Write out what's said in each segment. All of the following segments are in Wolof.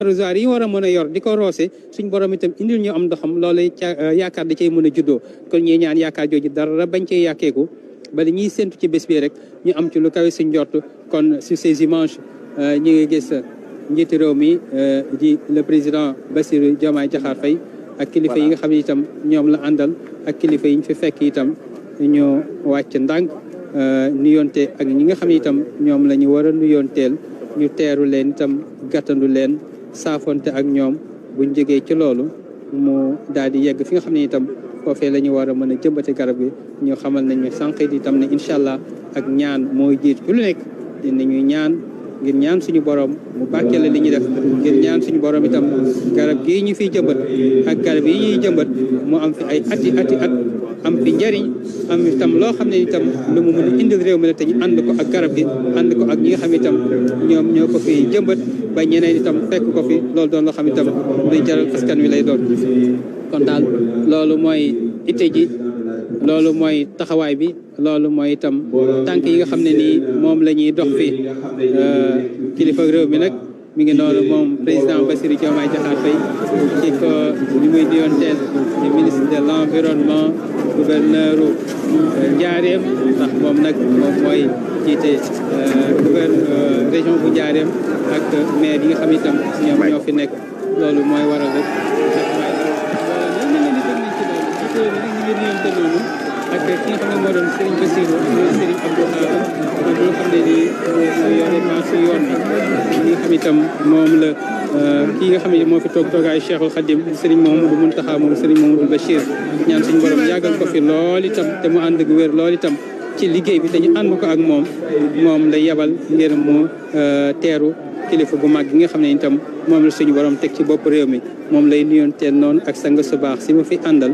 arrosoir yi war a mën a yor di ko roose suñ borom itam indil ñu am ndoxam loolu yaakaar da cay mën a juddoo kon ñi ñaan yaakaar jooju dara bañ cee yàkkeeku ba li ñuy séntu ci bés bi rek ñu am ci lu kawe suñ njort kon sur ces images ñi ngi gis njiitu réew mi di le président Bassirou Diomaye Diakhar Faye ak kilifa yi nga xam ne itam ñoom la àndal ak kilifa yi ñu fi fekk itam ñu wàcc ndànk nuyoonte ak ñi nga xam ne itam ñoom la ñu war a nuyoonteel ñu teeru leen itam gàttandu leen saafonte ak ñoom buñ jógee ci loolu mu daal di yegg fi nga xam ne itam foofee la ñu war a mën a jëmbate garab gi ñu xamal nañ ne sànq itam ne incha allah ak ñaan mooy jiit ci lu nekk dinañu ñaan ngir ñaan suñu borom mu barkeele li ñuy def ngir ñaan suñu borom itam garab gii ñu fiy jëmbat ak garab yi ñuy jëmbat mu am fi ay ati at am fi njariñ am itam loo xam ne itam lu mu mën a indil réew mi la te ñu ànd ko ak garab gi ànd ko ak ñi nga xam itam ñoom ñoo ko fi jëmbat ba ñeneen itam fekk ko fi loolu doon loo xam itam luy jaral askan wi lay doon kon daal loolu mooy itte ji loolu mooy taxawaay bi loolu mooy itam tànk yi nga xam ne nii moom la ñuy dox fii kilifa réew mi nag mi ngi noonu moom président Bassirou Diomaye Diakhar Faye ci ko li muy diyoonteel di ministre de l'environnement gouverneur Njaareem ndax moom nag moom mooy jiite région bu Njaareem ak maire yi nga xam itam ñoom ñoo fi nekk loolu mooy waral rek ak ki nga xam ne moo doon Serigne Bassirou Serigne Abdou Khadre moom nga xam ne nii moo yore si yoon bi ñi nga xam itam moom la kii nga xam ne moo fi toog toogaay Cheikhul Khadim Serigne Mouhamadou Mountakha moom Serigne Mouhamadou Bachir ñaan suñu borom yàggal ko fi lool itam te mu ànd ak wér lool itam ci liggéey bi te ñu ànd ko ak moom la yebal ngir mu teeru kilifa bu mag gi nga xam ne itam moom la suñu borom teg ci bopp réew mi moom lay nuyoonteen noonu ak sang su baax si ma fi àndal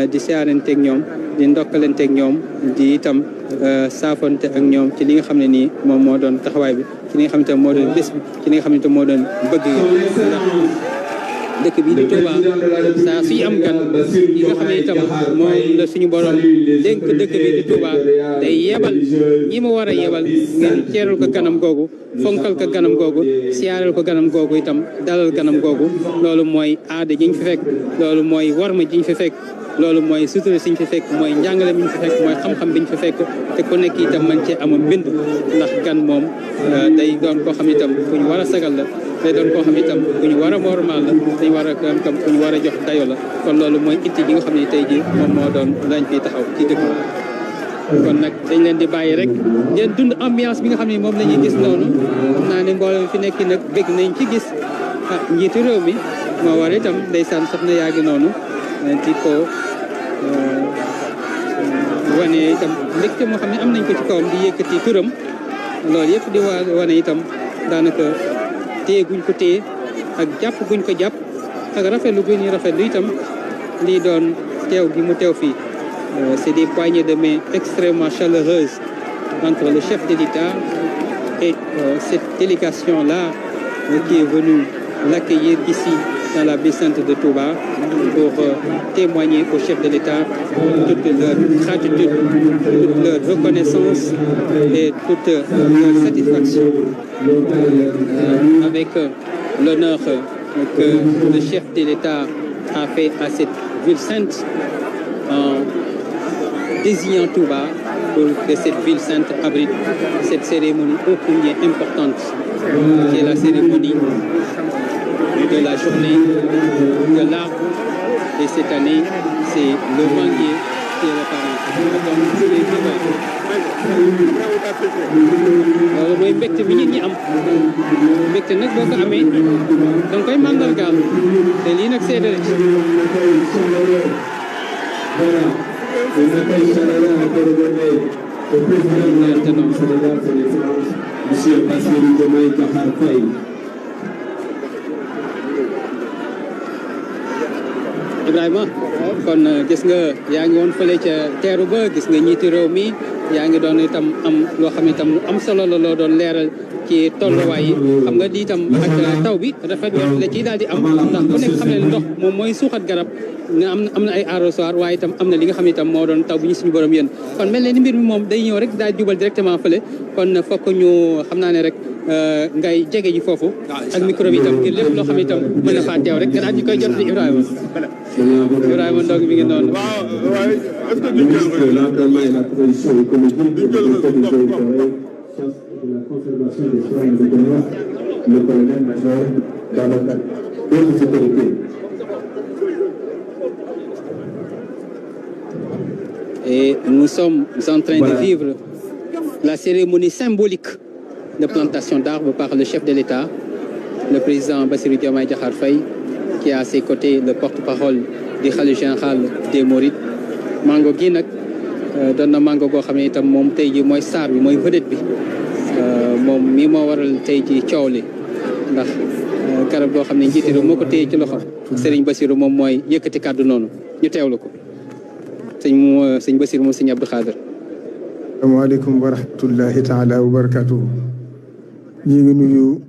di siyaaranteeg ñoom di ndokkalanteeg ñoom di itam saafonte ak ñoom ci li nga xam ne nii moom moo doon taxawaay bi ci li nga xam ne tam moo doon bés bi ci li nga xam ne tam moo doon bëgg yi ndax dëkk bi di Touba saa suy am gan yi nga xam ne itam moom la suñu borom dénk dëkk bi di Touba day yebal ñi ma war a yebal ngeen ceeral ko ganam googu fonkal ko ganam googu siyaaral ko ganam googu itam dalal ganam googu loolu mooy aada jiñ fi fekk loolu mooy warma jiñ fi fekk loolu mooy sutura siñ fi fekk mooy njàngale mi ñu fi fekk mooy xam-xam biñ fi fekk te ku nekk itam man cee amul mbind ndax gan moom day doon koo xam itam ku ñu war a sagal la day doon koo xam itam ku ñu war a wormaal la dañ war a itam ku ñu war a jox dayo la kon loolu mooy itti ji nga xam ne tey ji moom moo doon lañ fiy taxaw ci dëkk kon nag dañ leen di bàyyi rek ngeen dund ambiance bi nga xam ne moom la ñuy gis noonu xam naa ne mbooloo fi nekk nag bëgg nañ ci gis njiitu réew mi moo war itam ndeysaan soxna yaa ngi noonu di ko wane itam mbégte moo xam ne am nañ ko ci kawam di yëkkati turam loolu yëpp di wane itam daanaka téye guñ ko téye ak jàpp guñ ko jàpp ak rafetlu guñ rafetlu itam lii doon teew gi mu teew fii c'est des poignées de main extrêmement chaleureuses entre le chef de l'État et cette délégation-là qui est venue l'accueillir ici dans la ville sainte de Touba pour témoigner au chef de l'État toute leur gratitude, toute leur reconnaissance et toute leur satisfaction avec l'honneur que le chef de l'État a fait à cette ville sainte en désignant Touba pour que cette ville sainte abrite cette cérémonie ô combien importante qui est la cérémonie de la journée de l'arbre et cette année c'est le manguier qui est le parent. loolu mooy mbégte bi nit ñi am mbégte nag boo ko amee danga koy màndargaal te lii nag seede la ci. Monsieur Bassirou Diomaye Diakhar Faye. Ibrahima kon gis nga yaa ngi woon fële ca teeru ba gis nga ñiiti réew mi yaa ngi doon itam am loo xam ne itam lu am solo la loo doon leeral ci tolluwaay yi xam nga di itam ak taw bi rafet la ci daal di am ndax ku nekk xam ne ndox moom mooy suuxat garab nga am na ay arrosoir waaye itam am na li nga xam ne itam moo doon taw bi ñu suñu borom yéen kon mel ne ni mbir mi moom day ñëw rek daal jubal directement fële kon fokk ñu xam naa ne rek ngay jege ji foofu ak micro bi itam ngir lépp loo xam ne itam mën na faa teew rek nga daal ñu koy jot di Ibrahima Ndong mi ngi noonu. Ministre de l'Environnement et la Transition écologique, du ministère des Eaux et Forêts, de la conservation des sols et des commerces, le colonel-major Babacar, d'autres autorités. Et nous sommes en train de vivre la cérémonie symbolique de plantation d'arbres par le chef de l'État, le président Bassirou Diomaye Diakhar Faye, qui a à ses côtés le porte-parole du khalife général des Mourides. mango gi nag doon na mango goo xam ne itam moom tey ji mooy star bi mooy vedette bi moom mii moo waral tey ji coow li ndax garab goo xam ne njiiti réew moo ko téye ci loxo Serigne Bassirou moom mooy yëkkati kàddu noonu ñu teewlu ko sëñ Bassirou moom sëñ Abdou Khader. asalaamaaleykum wa rahmatullahi taala wa barakatuhu. ñu ngi nuyu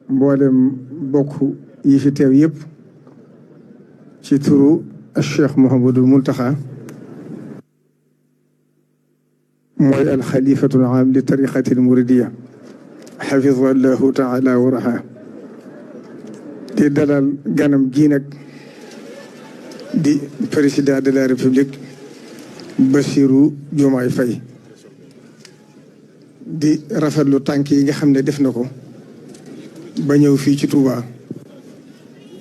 mboolem bokk yi fi teew yëpp ci turu Cheikh Mouhamadul Mountakha mooy alxalifatul aam li tariqatil muridiya xafidahu allahu taala wa raha di dalal ganam gi nag di président de la république Bassirou Diomaye Faye di rafetlu tànk yi nga xam ne def na ko ba ñëw fii ci Touba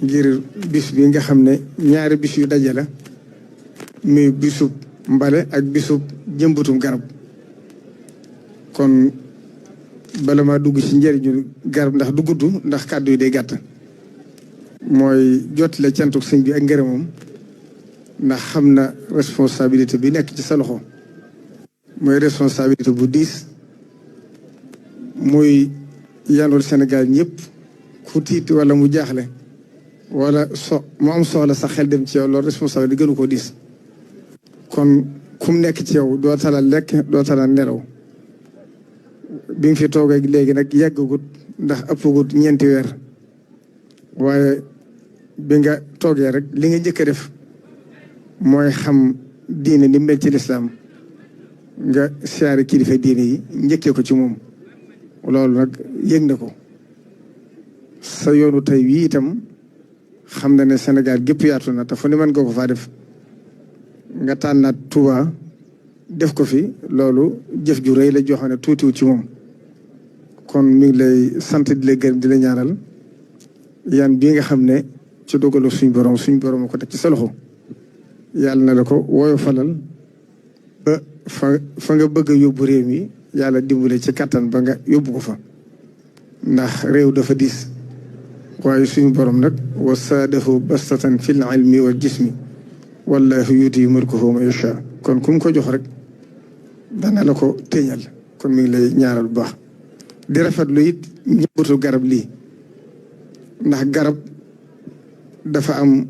ngir bis bi nga xam ne ñaari bis yu daje la muy bisub mbale ak bisub jëmbatum garab kon bala ma dugg ci njëriñu garab ndax du gudd ndax kàddu yi day gàtt mooy jotle cantuk sëñ bi ak ngërëmam ndax xam na responsabilité bi nekk ci sa loxo mooy responsabilité bu diis muy yanul Sénégal ñëpp ku tiit wala mu jaaxle wala mu am soxla sa xel dem ci yow loolu responsabilité gënu ko diis kon kum nekk ci yow doo tala lekk doo tala nelaw bi nga fi toogee léegi nag yàggagut ndax ëppagut ñeenti weer waaye bi nga toogee rek li nga njëkk a def mooy xam diine ni mel ci lislaam nga siyaare kilifa diine yi njëkkee ko ci moom loolu nag yëg na ko sa yoonu tey wii itam xam na ne Sénégal gépp yaatu na te fu ne mën nga ko faa def nga tànnaat Touba def ko fi loolu jëf ju rëy la joo xam ne tuutiwu ci moom kon mi ngi lay sant di la gërëm di la ñaanal yan bii nga xam ne ci dogalu suñ borom ko teg ci sa loxo yàlla na la ko wooyo falal ba fa nga bëgg a yóbbu réew mi yàlla dimbale ci kattan ba nga yóbbu ko fa ndax réew dafa diis waaye suñu borom nag wa saadahu bastatan fil ilmi wal jismi wallahu yuti mulkuhu man yasha kon ku mu ko jox rek dana la ko téeñal kon mi ngi lay ñaaral bu baax di rafetlu it ñëbbatu garab lii ndax garab dafa am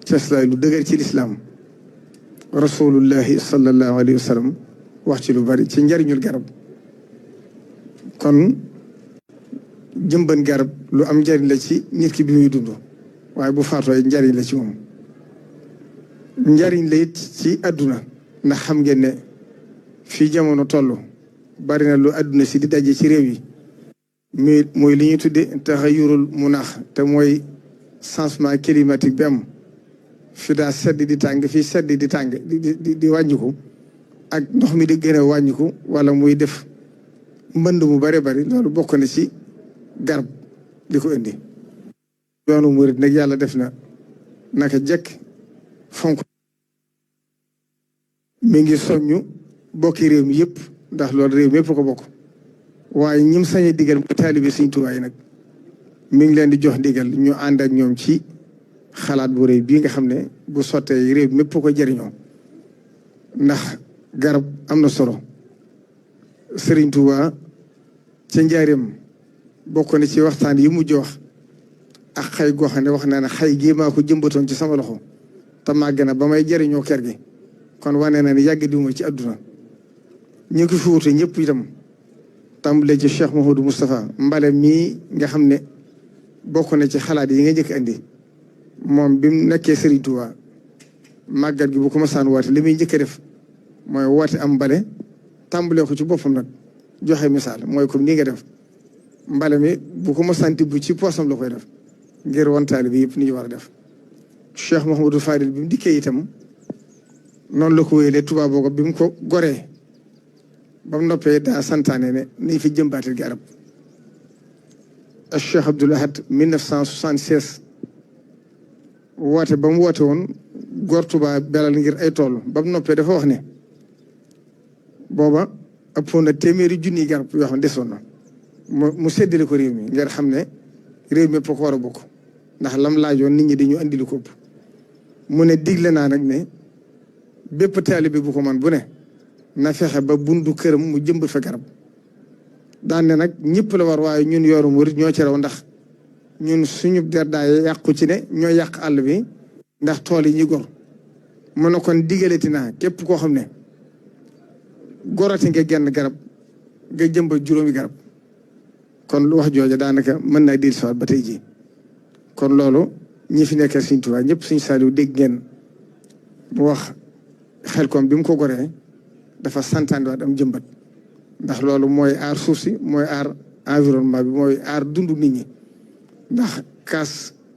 ceslaay lu dëgër ci lislaam rasulullahi sallallahu alayhi wa sallam wax ci lu bari ci njariñul garab kon jëmban garab lu am njariñ la ci nit ki bi muy dund waaye bu faatoo njariñ la ci moom njariñ la it ci àdduna ndax xam ngeen ne fii jamono toll bari na lu àdduna si di daje ci réew yi mooy li ñuy tudde taxayurul munaax te mooy changement climatique bi am fi daa sedd di tàng fii sedd di tàng di wàññiku ak ndox mi di gën a wàññiku wala muy def mbënd mu bare bari loolu bokk na ci garab di ko indi yoonu murid nag yàlla def na naka jekk fonk mi ngi soññu bokki réew mi yëpp ndax loolu réew mi yëpp ko bokk waaye ñim sañe digal mu taalibe Sëriñ Tuubaa yi nag mi ngi leen di jox ndigal ñu ànd ak ñoom ci xalaat bu rëy bii nga xam ne bu sottee réew mi yëpp ko jëriñoo ndax garab am na solo Sëriñ Tuubaa ca njaareem bokk na ci waxtaan yi mujj wax ak xay goo xam ne wax naa ne xay gii maa ko jëmbatoon ci sama loxo te màgg na ba may jëriñoo kër gi kon wane na ne yàgg diwuma ci àdduna ñu ngi fi wute ñëpp itam tàmbalee ci Cheikh Mouhamadou Moustapha mbale mii nga xam ne bokk na ci xalaat yi nga njëkk andi moom bi mu nekkee Serigne Touba màggat gi bu ko masaan woote li muy njëkk a def mooy woote am mbale tàmbalee ko ci boppam nag joxe misaal mooy comme nii nga def mbale mi bu ko mosanti bu ci poosam la koy def ngir wantaali bi yëpp ni ñu war a def Cheikh Mouhamadou Fadil bi mu dikkee itam noonu la ko wéyalee Touba boogo bi mu ko goree ba mu noppee daa santaane ne nañ fi jëmbaatil garab ak Cheikh Abdoul Ahad 1976 woote ba mu woote woon góor Touba belal ngir ay tool ba mu noppee dafa wax ne booba ëppoon na téeméeri junniy garab yoo xam ne desoon na mu séddale ko réew mi ngir xam ne réew mi ko war a bokk ndax lam laajoon nit ñi dañu andi lu ko ëpp mu ne digle naa nag ne bépp taalibe bu ko man bu ne na fexe ba bundu këram mu jëmbat fa garab daan ne nag ñëpp la war waaye ñun yoru murit ñoo ci raw ndax ñun suñu derdaay yàqu ci ne ñoo yàq àll bi ndax tool yi ñu gor mu ne kon digalati naa képp koo xam ne gorati nga genn garab nga jëmbat juróomi garab kon lu wax jooja daanaka mën naa dir siwaat ba tey ji kon loolu ñi fi nekkee Sëriñ Tuubaa ñëpp Sëriñ Saaliw dégg ngeen bu wax Xelkom bi mu ko goree dafa santaandi waat am jëmbat ndax loolu mooy aar suuf si mooy aar environnement bi mooy aar dundu nit ñi ndax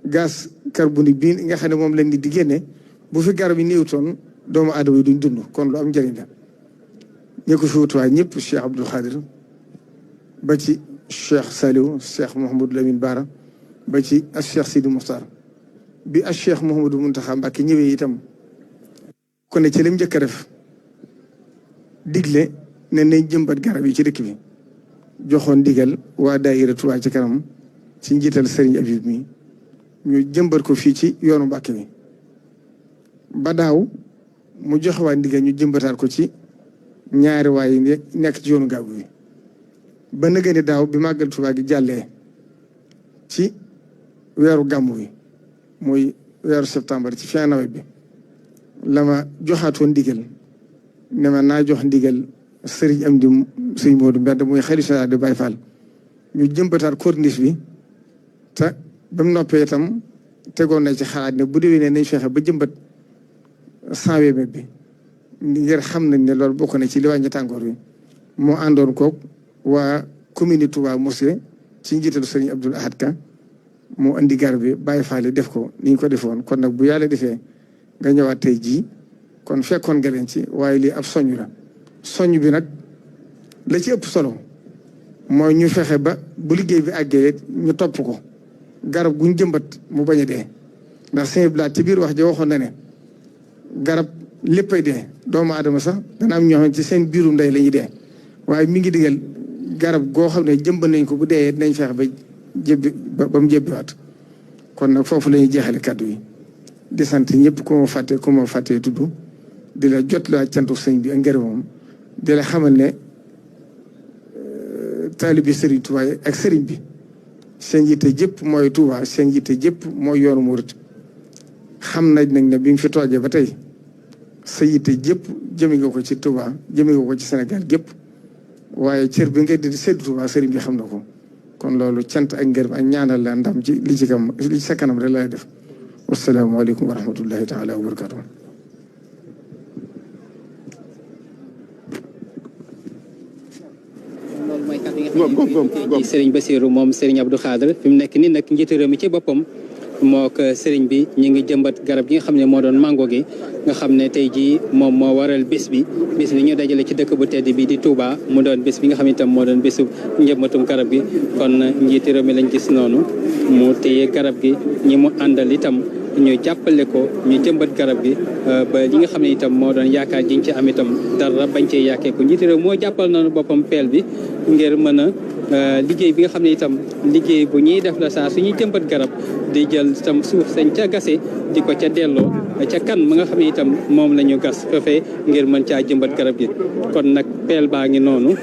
gaz carbonique bii nga xam ne moom lañ nit di génne bu fi garab yi néewtoon doomu aadama yi duñ dund kon lu am njëriñ la ñi ko fi wutuwaay ñëpp Cheikh Abdoul Khadir ba ci Cheikh Saliou Cheikh Mouhamadou Lamine Bara ba ci ak Cheikh Sidi Mokhtar bi ak Cheikh Mouhamadou Mountakha Mbacké ñëwee itam kon ne ci lim njëkk a def digle ne nañ jëmbat garab yi ci dëkk bi joxoon ndigal waa daayira Touba ci kanam ci njiital Serigne Abib mi ñu jëmbat ko fii ci yoonu Mbacké bi ba daaw mu joxe waa ndigal ñu jëmbataat ko ci ñaari waay yi nekk ci yoonu Gàbbu bi ba nëgë ni daaw bi màggal Touba gi jàllee ci weeru gàmmu bi muy weeru septembre ci fin nawet bi la ma joxaatoon ndigal ne ma naa jox ndigal Serigne Amdi Sëriñ Moodu Mbedd muy xalifa général de Baye Fall ñu jëmbataat corniche bi te ba mu noppee itam tegoon na ci xalaat ne bu déwénee nañ fexe ba jëmbat 100 mètres bi ngir xam nañ ne loolu bokk na ci li wàññi tàngoor bi moo àndoon koog waa commune Touba Mosquée ci njiitalu Serigne Abdoul Ahad Ka moo andi garab bi Baye Fall def ko ni ñu ko defoon kon nag bu yàlla defee nga ñëwaat tey jii kon fekkoon nga leen ci waaye lii ab soññ la soññ bi nag la ci ëpp solo mooy ñu fexe ba bu liggéey bi àggee ñu topp ko garab guñ jëmbat mu bañ a dee ndax sëñ Blaat ci biir wax ja waxoon na ne garab léppay dee doomu aadama sax dana am ñoo xam ci seen biirum ndey la ñuy dee waaye mi ngi digal garab goo xam ne jëmbat nañ ko bu dee nañ fexe ba jébbi ba mu jébbiwaat kon nag foofu la ñuy jeexale kàddu yi di sant ñëpp ku ma fàttee tudd di la jot la cantu sëñ bi ak ngërëmam di la xamal ne taalibi Serigne Touba ak Serigne bi seen yitte jëpp mooy Touba seen yitte jëpp mooy yoonu murit xam nañ nag ne bi nga fi toogee ba tey sa yitte jëpp jëme nga ko ci Touba jëme nga ko ci Sénégal gépp waaye cër bi nga di séddu Touba Serigne bi xam na ko kon loolu cant ak ngërëm ak ñaanal la ndam ci li ci sa kanam rek lay def wasalaamaaleykum wa rahmatullahi taala wa barakatuh ci Serigne Bassirou moom Serigne Abdou Khadre fi mu nekk nii nag njiitu réew mi ci boppam moo ko Serigne bi ñu ngi jëmbat garab gi nga xam ne moo doon mango gi nga xam ne tey jii moom moo waral bés bi ñu dajale ci dëkk bu tedd bi di Touba mu doon bés bi nga xam ne itam moo doon bésu njëmbatum garab gi kon njiitu réew mi lañ gis noonu mu téye garab gi ñi mu àndal itam ñu jàppale ko ñu jëmbat garab gi ba li nga xam ne itam moo doon yaakaar jiñ ci am itam dara bañ cee yàkkee ko njiitu réew moo jàppal nañu boppam peel bi ngir mën a liggéey bi nga xam ne itam liggéey bu ñuy def la saa suñuy jëmbat garab di jël itam suuf sañ ca gase di ko ca delloo ca kan ma nga xam ne itam moom la ñu gas foofee ngir mën caa jëmbat garab gi kon nag peel baa ngi noonu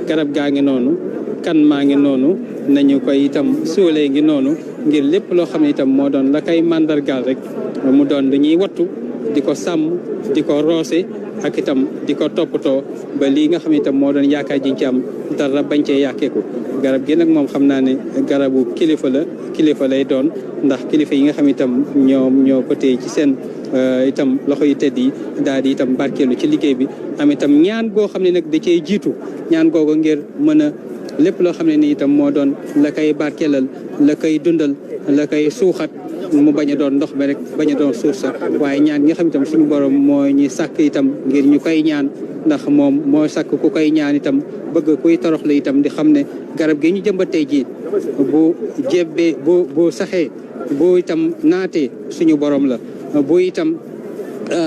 garab gaa ngi noonu kan maa ngi noonu nañu koy itam suulee ngi noonu ngir lépp loo xam ne itam moo doon la koy màndargaal rek mu doon lu ñuy wattu di ko sàmm di ko roose ak itam di ko toppatoo ba lii nga xam ne itam moo doon yaakaar jiñ ci am dara bañ cee yàkkeeku garab gi nag moom xam naa ne garabu kilifa lay doon ndax kilifa yi nga xam itam ñoo ko téye ci seen itam loxo yu tedd yi daal di itam barkeelu ci liggéey bi am itam ñaan goo xam ne nag da cee jiitu ñaan googu ngir mën a lépp loo xam ne ni itam moo doon la koy barkeelal la koy dundal la koy suuxat mu bañ a doon ndox ba rek bañ a doon suuf sa waaye ñaan nga xam itam suñu borom moo ñuy sàkk itam ngir ñu koy ñaan ndax moom moo sàkk ku koy ñaan itam bëgg kuy toroxlu itam di xam ne garab gi ñu jëmbatee ji bu jébbee bu saxee bu itam naatee suñu borom la bu itam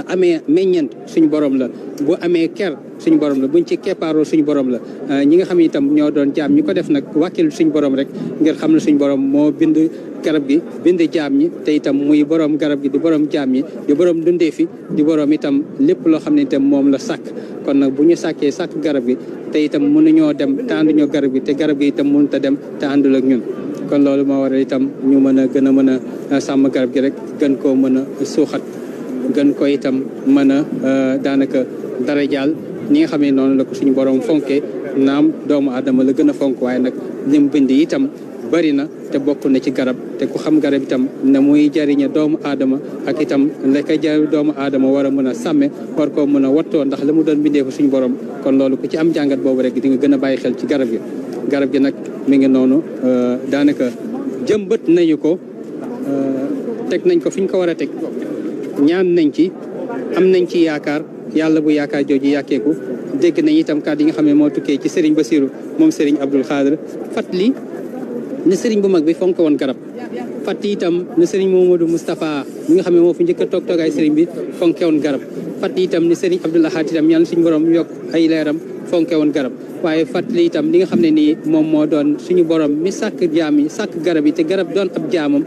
amee meññent suñu borom la bu amee ker suñu borom la buñ ci keppaaroo suñu borom la ñi nga xam ne itam ñoo doon jaam ñi ko def nag wàkkil suñu borom rek ngir xam ne suñu borom moo bind garab gi bind jaam ñi te itam muy borom garab gi di borom jaam ñi di borom dundee fi di borom itam lépp loo xam ne itam moom la sàkk kon nag bu ñu sàkkee sàkk garab gi te itam mënuñoo dem te ànduñoo garab gi te garab gi itam mënut a dem te àndul ak ñun kon loolu moo waral itam ñu mën a gën a mën a sàmm garab gi rek gën koo mën a suuxat gën ko itam mën a daanaka dara jaal ñi nga xam ne noonu la ko suñu borom fonkee naam doomu aadama la gën a fonk waaye nag lim bind itam bari na te bokk na ci garab te ku xam garab itam ne muy jariñe doomu aadama ak itam la koy jar doomu aadama war a mën a sàmme war koo mën a wattoo ndax la mu doon bindee fa suñu borom kon loolu ku ci am jàngat boobu rek di nga gën a bàyyi xel ci garab gi nag mi ngi noonu daanaka jëmbat nañu ko teg nañ ko fi ñu ko war a teg ñaan nañ ci am nañ ci yaakaar yàlla bu yaakaar jooju yàkkeeku dégg nañ itam kàddu yi nga xam ne moo tukkee ci Serigne Bassirou moom Serigne Abdoul Khadr fàttali ne Serigne bu mag bi fonk woon garab fàttali itam ne Serigne Mamadou Moustapha mi nga xam ne moo fi njëkk a toogaay Serigne bi fonke woon garab fàttali itam ne Serigne Abdoul Ahad itam yàlla suñu borom yokk ay leeram fonke woon garab waaye fàttali itam li nga xam ne nii moom moo doon suñu borom mi sàkk jaam yi sàkk garab yi te garab doon ab jaamam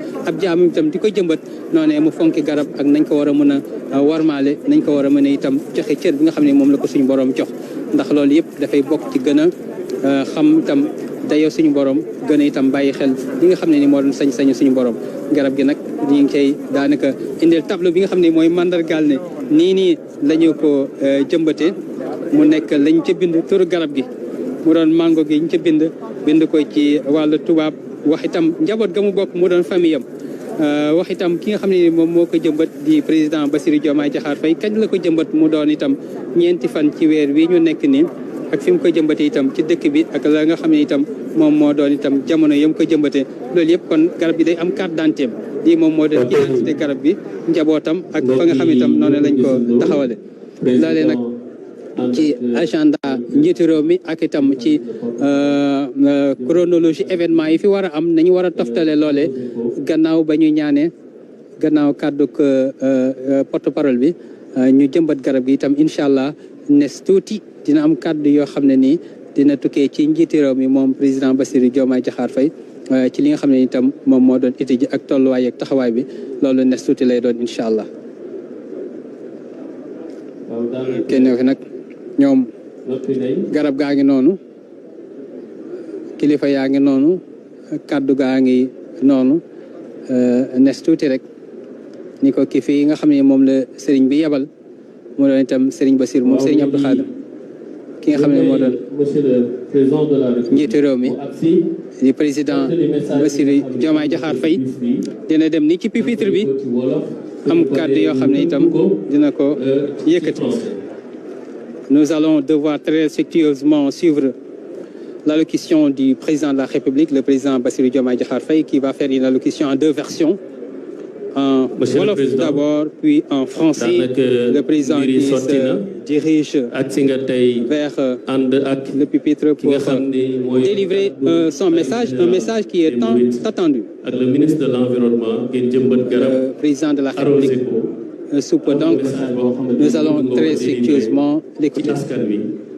itam di ko jëmbat noonee mu fonki garab ak nañ ko war a mën a warmaale nañ ko war a mën a itam joxe cër bi nga xam ne moom la ko suñu borom jox ndax loolu yëpp dafay bokk ci gën a xam itam dayoo suñu borom gën a itam bàyyi xel li nga xam ne ni moo doon sañ-sañu suñu borom garab gi nag ñu ngi koy daanaka indil tableau bi nga xam ne mooy mandargaal ne nii la ñu ko jëmbatee mu nekk lañ ca bind turu garab gi mu doon mango gi ñu ca bind ko ci wàllu tubaab wax itam njaboot ga mu bokk mu doon famille am wax itam ki nga xam ne ni moom moo ko jëmbat di président Bassirou Diomaye Diakhar Faye kañ la ko jëmbat mu doon itam ñeenti fan ci weer wi ñu nekk nii ak fi mu ko jëmbatee itam ci dëkk bi ak la nga xam ne itam moom moo doon itam jamono yam ko jëmbatee loolu yëpp kon garab gi day am carte d'identité lii moom moo doon identité garab bi njabootam ak fa nga xam ne itam noonu lañ ko taxawale loolee nag ci agenda njiitu réew mi ak itam ci chronologie événement yi fi war a am nañu war a toftale loole gannaaw ba ñu ñaanee gannaaw kàddu porte-parole bi ñu jëmbat garab gi itam incha allah nes tuuti dina am kàddu yoo xam ne nii dina tukkee ci njiitu réew mi moom président Bassirou Diomaye Diakhar Faye ci li nga xam ne itam moom moo doon étude ak tolluwaay ak taxawaay bi loolu nes tuuti lay doon incha allah kenn fi nag ñoom garab gaa ngi noonu kilifa yaa ngi noonu kàddu gaa ngi noonu nes tuuti rek ni ko kii fii nga xam ne moom la sëriñ bi yebal mu doon itam sëriñ Bassirou moom sëriñ Abdou Khadr ki nga xam ne moo doon njiitu réew mi di président Bassirou Diomaye Diakhar Faye dina dem ni ci pupitre bi am kàddu yoo xam ne itam dina ko yëkkati. Nous allons devoir très respectueusement suivre l'allocution du président de la République, le président Bassirou Diomaye Diakhar Faye, qui va faire une allocution en deux versions. En wolof d'abord, puis en français. Le président qui se dirige vers le pupitre pour délivrer son message, un message qui est tant attendu. Le ministre de l'Environnement, le président de la République. Donc, nous allons très respectueusement l'écouter.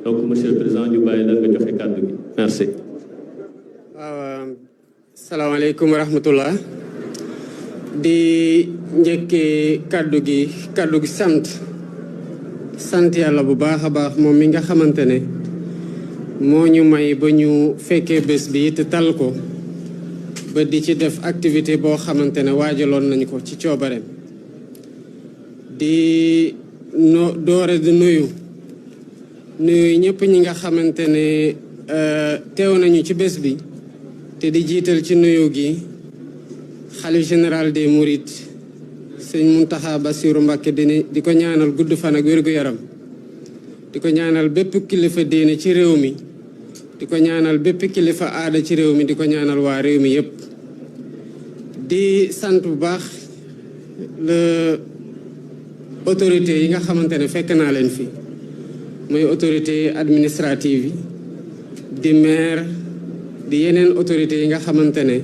Donc, Monsieur le Président, merci. Salam alaikum wa rahmatullah. Di njëkkee kaddu gi sant yàlla bu baax a baax moom mi nga xamante ne moo ñu may ba ñu fekkee bés bi te tal ko ba di ci def activité boo xamante ne waajaloon nañ ko ci coobareem di doore di nuyu ñëpp ñi nga xamante ne teew nañu ci bés bi te di jiital ci nuyu gi xalif général des Mourides sëñ Mountakha Bassirou Mbacké di ko ñaanal gudd fan ak wér-gu-yaram di ko ñaanal bépp kilifa diine ci réew mi di ko ñaanal bépp kilifa aada ci réew mi di ko ñaanal waa réew mi yépp di sant bu baax le autorité yi nga xamante ne fekk naa leen fi mooy autorité administrative yi di maire di yeneen autorité yi nga xamante ne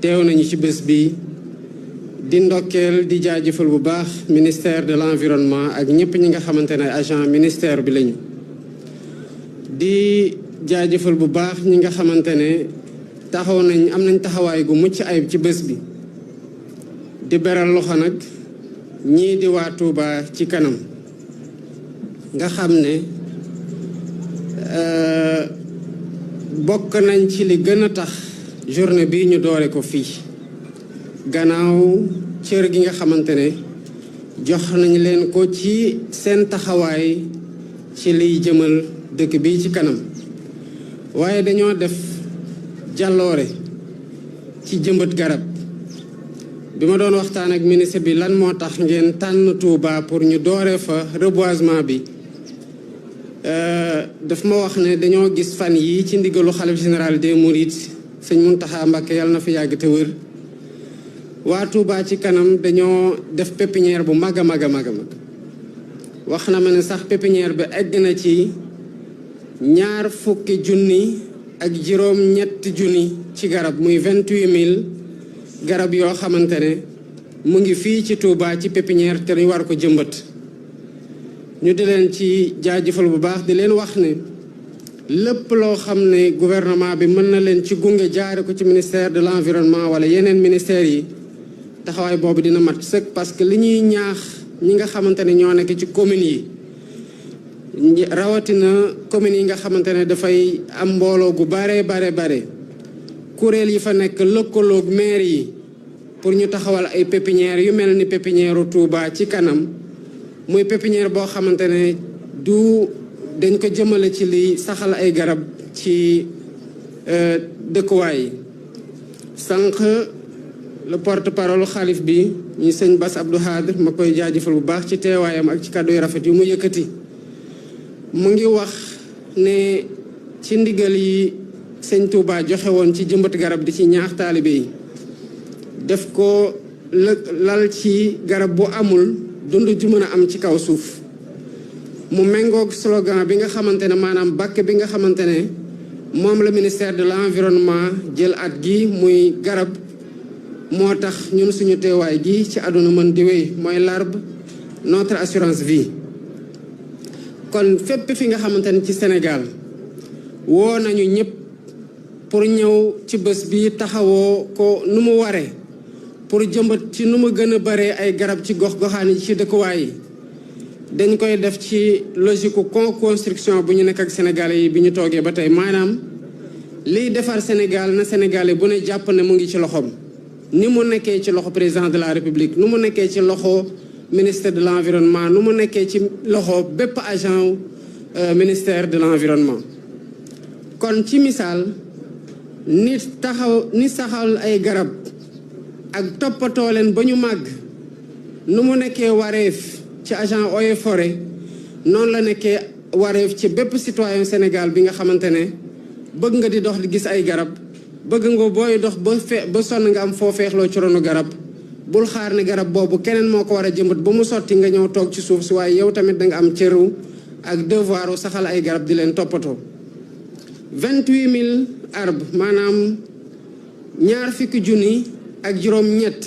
teew nañu ci bés bi di ndokkeel di jaajëfal bu baax ministère de l'environnement ak ñëpp ñi nga xamante ne agent ministère bi lañu di jaajëfal bu baax ñi nga xamante ne am nañ taxawaay gu mucc ayib ci bés bi di beral loxo nag ñii di waa Touba ci kanam nga xam ne bokk nañ ci li gën a tax journée bi ñu doore ko fii gannaaw cër gi nga xamante ne jox nañ leen ko ci seen taxawaay ci liy jëmal dëkk bi ci kanam waaye dañoo def jàlloore ci jëmbat garab bi ma doon waxtaan ak ministre bi lan moo tax ngeen tànn Touba pour ñu doore fa reboisement bi daf ma wax ne dañoo gis fan yi ci ndigalu xalif général des Mourides sëñ Mountakha Mbacké yàlla na fi yàgg te wër waa Touba ci kanam dañoo def pépinière bu mag a mag a mag a mag wax na ma ne sax pépinière bi egg na ci 20 junni ak juróom-ñetti junni ci garab muy 28000 garab yoo xamante ne mu ngi fii ci Touba ci pépinière te ñu war ko jëmbat ñu di leen ci jaajëfal bu baax di leen wax ne lépp loo xam ne gouvernement bi mën na leen ci gunge jaare ko ci ministère de l'environnement wala yeneen ministères yi taxawaay boobu dina mat sëkk parce que li ñuy ñaax ñi nga xamante ne ñoo nekk ci communes yi rawatina communes yi nga xamante ne dafay am mbooloo gu bare kuréel yi fa nekk lëkkaloog maire yi pour ñu taxawal ay pépinières yu mel ni pépinière Touba ci kanam muy pépinière boo xamante ne dañ ko jëmale ci li saxal ay garab ci dëkkuwaay yi sànq le porte-parole xalif bi ñu sëñ Bass Abdou Khadre ma koy jaajëfal bu baax ci teewaayam ak ci kàddu yu rafet yu mu yëkkati mu ngi wax ne ci ndigal yi sëñ Touba joxe woon ci jëmbat garab di ci ñaax taalibe yi def ko lal ci garab bu amul dund ju mën a am ci kaw suuf mu méngoog slogan bi nga xamante ne maanaam bàkk bi nga xamante ne moom la ministère de l'environnement jël at gi muy garab moo tax ñun suñu teewaay gi ci àdduna mën di wéy mooy l'arbre notre assurance vie kon fépp fi nga xamante ne ci Sénégal woo nañu ñëpp pour ñëw ci bés bi taxawoo ko nu mu waree pour jëmbat ci nu mu gën a baree ay garab ci gox-goxaan yi ci dëkkuwaay yi dañ koy def ci logique co-construction bu ñu nekk ak Sénégalais yi bi ñu toogee ba tey maanaam liy defar Sénégal na Sénégalais bu ne jàpp ne mu ngi ci loxoom ni mu nekkee ci loxo président de la République nu mu nekkee ci loxo ministère de l'environnement nu mu nekkee ci loxo bépp agent ministère de l'environnement kon ci misaal ni saxal ay garab ak toppatoo leen ba ñu màgg nu mu nekkee wareef ci agent eaux et forêt noonu la nekkee wareef ci bépp citoyen Sénégal bi nga xamante ne bëgg nga di dox di gis ay garab bëgg nga booy dox ba sonn nga am foo feexloo ci ronu garab bul xaar ne garab boobu keneen moo ko war a jëmbat ba mu sotti nga ñëw toog ci suuf si waaye yow tamit da nga am cëru ak devoiru saxal ay garab di leen toppatoo 28000 arbres maanaam 20 junni ak juróom-ñett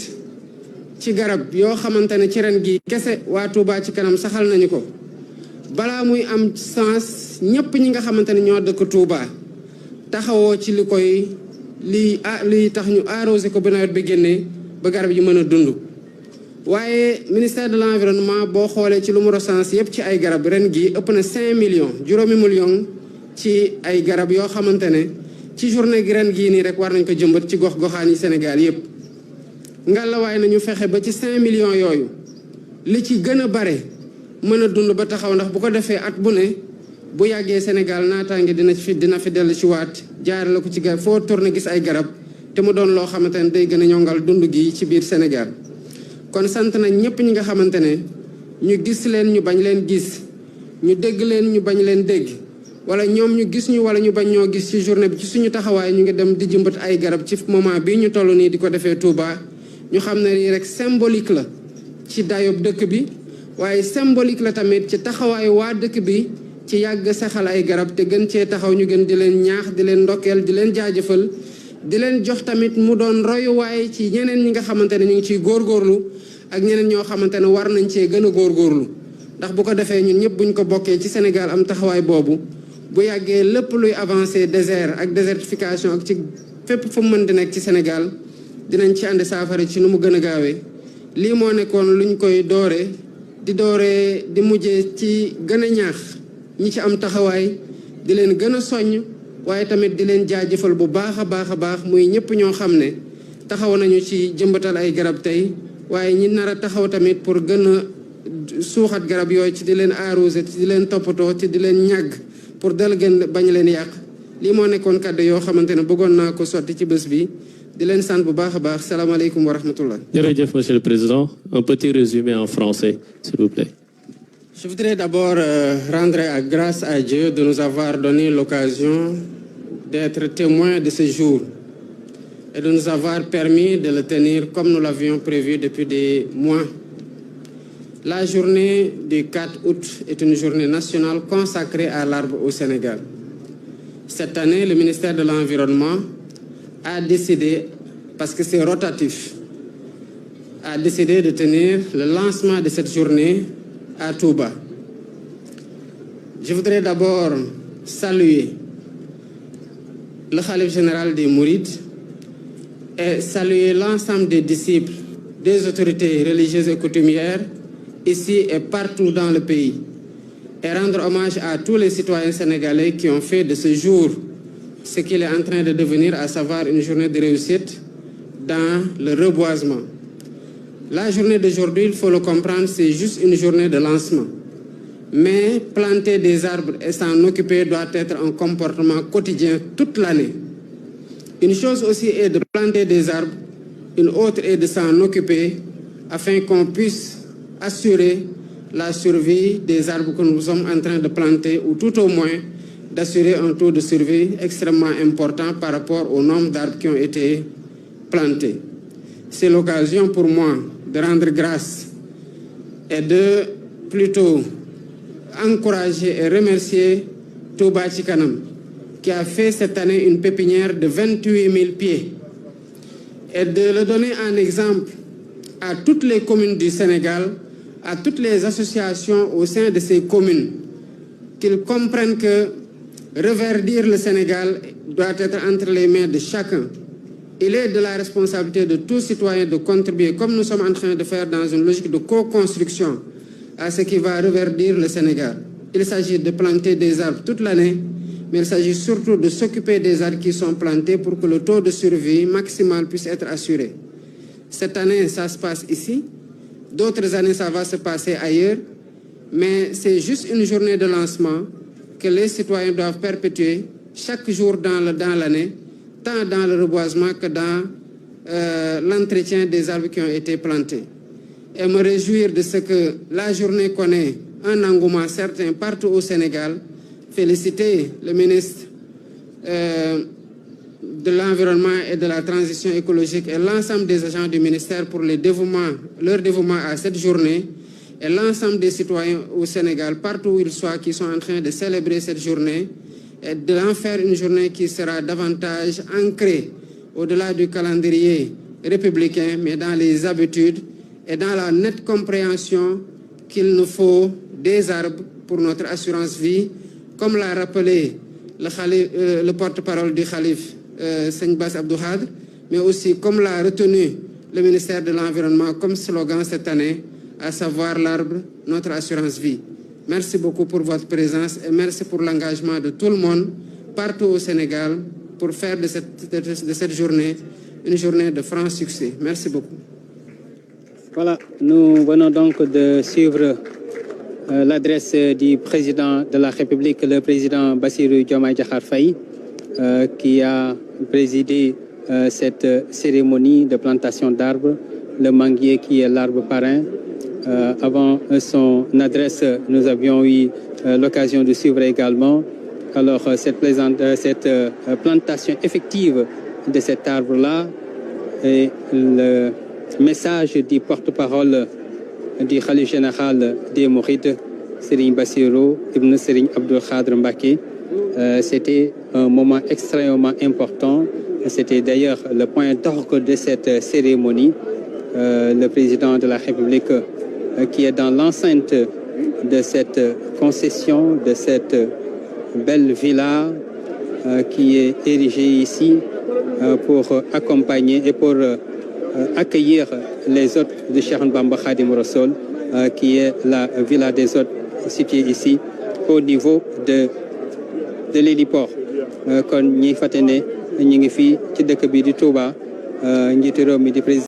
ci garab yoo xamante ne ci ren gi kese waa Touba ci kanam saxal nañu ko balaa muy am sens ñëpp ñi nga xamante ne ñoo dëkk Touba taxawoo ci liy tax ñu arrosé ko ba nawet bi génnee ba garab yi mën a dund. waaye ministère de l'environnement boo xoolee ci lu mu recensé yëpp ci ay garab ren gi ëpp na 5 millions juróomi millions ci ay garab yoo xamante ne ci journée gi ren gii nii rek war nañ ko jëmbat ci gox-goxaan yi Sénégal yëpp. ngallaawaay nañu fexe ba ci 5 millions yooyu li ci gën a bare mën a dund ba taxaw, ndax bu ko defee at bu ne bu yàggee Sénégal naataange dina fi dellu ci waat jaarale ko ci garab foo tourné gis ay garab te mu doon loo xamante ne day gën a ñongal dund gi ci biir Sénégal. kon sant nañ ñëpp ñi nga xamante ne ñu gis leen ñu bañ leen gis, ñu dégg leen ñu bañ leen dégg, wala ñoom ñu gis ñu wala ñu bañ ñoo gis ci journée bi ci suñu taxawaay ñu ngi dem di jëmbat ay garab ci moment bii ñu toll nii di ko defee Touba. ñu xam ne lii rek symbolique la ci dayob dëkk bi, waaye symbolique la tamit ci taxawaayu waa dëkk bi ci yàgg saxal ay garab te gën cee taxaw. ñu gën di leen ñaax, di leen ndokkeel, di leen jaajëfal, di leen jox tamit mu doon royuwaay ci ñeneen ñi nga xamante ne ñu ngi ciy góorgóorlu ak ñeneen ñoo xamante ne war nañ cee gën a góorgóorlu. ndax bu ko defee ñun ñëpp buñ ko bokkee ci Sénégal am taxawaay boobu, bu yàggee lépp luy avancé désert ak désertification ak ci fépp fu mu mën di nekk ci Sénégal dinañ ci ànd saafara ci nu mu gën a gaawee. lii moo nekkoon luñ koy dooree di mujjee ci gën a ñaax ñi ci am taxawaay, di leen gën a soññ, waaye tamit di leen jaajëfal bu baax a baax muy ñëpp ñoo xam ne taxaw nañu ci jëmbatal ay garab tey, waaye ñi nar a taxaw tamit pour gën a suuxat garab yooyu ci di leen arroser, ci di leen toppatoo, ci di leen ñàgg pour dal gën bañ leen yàq. lii moo nekkoon kàddu yoo xamante ne bëggoon naa ko sotti ci bés bi. di leen sant bu baax a baax. salaamaaleykum wa rahmatullah. Jërëjëf, Monsieur le Président. Un petit résumé en français, s'il vous plaît. Je voudrais d'abord rendre grâce à Dieu de nous avoir donné l'occasion d'être témoins de ce jour et de nous avoir permis de le tenir comme nous l'avions prévu depuis des mois. La journée du 4 août est une journée nationale consacrée à l'arbre au Sénégal. Cette année, le ministère de l'Environnement a décidé, parce que c'est rotatif, a décidé de tenir le lancement de cette journée à Touba. Je voudrais d'abord saluer le khalife général des Mourides et saluer l'ensemble des disciples, des autorités religieuses et coutumières ici et partout dans le pays, et rendre hommage à tous les citoyens sénégalais qui ont fait de ce jour ce qu'il est en train de devenir, à savoir une journée de réussite dans le reboisement. La journée d'aujourd'hui, il faut le comprendre, c'est juste une journée de lancement. Mais planter des arbres et s'en occuper doit être un comportement quotidien toute l'année. Une chose aussi est de planter des arbres, une autre est de s'en occuper afin qu'on puisse assurer la survie des arbres que nous sommes en train de planter, ou tout au moins d'assurer un taux de survie extrêmement important par rapport au nombre d'arbres qui ont été plantés. C'est l'occasion pour moi de rendre grâce et de plutôt encourager et remercier Touba Ca Kanam, qui a fait cette année une pépinière de 28 000 pieds, et de le donner en exemple à toutes les communes du Sénégal, à toutes les associations au sein de ces communes, qu'ils comprennent que reverdir le Sénégal doit être entre les mains de chacun. Il est de la responsabilité de tout citoyen de contribuer, comme nous sommes en train de faire dans une logique de co-construction, à ce qui va reverdir le Sénégal. Il s'agit de planter des arbres toute l'année, mais il s'agit surtout de s'occuper des arbres qui sont plantés pour que le taux de survie maximal puisse être assuré. Cette année, ça se passe ici. D'autres années, ça va se passer ailleurs. Mais c'est juste une journée de lancement que les citoyens doivent perpétuer chaque jour dans l'année, tant dans le reboisement que dans l'entretien des arbres qui ont été plantés. Et me réjouir de ce que la journée connaît un engouement certain partout au Sénégal. Féliciter le ministre de l'Environnement et de la Transition écologique et l'ensemble des agents du ministère pour leur dévouement à cette journée, et l'ensemble des citoyens au Sénégal, partout où ils soient, qui sont en train de célébrer cette journée, et d'en faire une journée qui sera davantage ancrée au-delà du calendrier républicain, mais dans les habitudes et dans la nette compréhension qu'il nous faut des arbres pour notre assurance vie, comme l'a rappelé le porte-parole du Khalife, Seigne Bass Abdou Khadre, mais aussi comme l'a retenu le ministère de l'Environnement comme slogan cette année, à savoir l'arbre, notre assurance vie. Merci beaucoup pour votre présence et merci pour l'engagement de tout le monde partout au Sénégal pour faire de cette journée une journée de franc succès. Merci beaucoup. Voilà, nous venons donc de suivre l'adresse du président de la République, le président Bassirou Diomaye Diakhar Faye, qui a présidé cette cérémonie de plantation d'arbres, le manguier qui est l'arbre parrain. Avant son adresse, nous avions eu l'occasion de suivre également alors cette plantation effective de cet arbre-là et le message du porte-parole du Khalife général des Mourides, Serigne Bassirou Ibn Serigne Abdou Khadr Mbacké. C'était un moment extrêmement important. C'était d'ailleurs le point d'orgue de cette cérémonie. Le président de la République qui est dans l'enceinte de cette concession, de cette belle villa qui est érigée ici pour accompagner et pour accueillir les hôtes de Cheikh Bamba Khadim Rassoul, qui est la villa des hôtes située ici au niveau de l'héliport. Kon ñi fàtte ne ñu ngi fii ci dëkk bi di Touba njiitu réew mi di président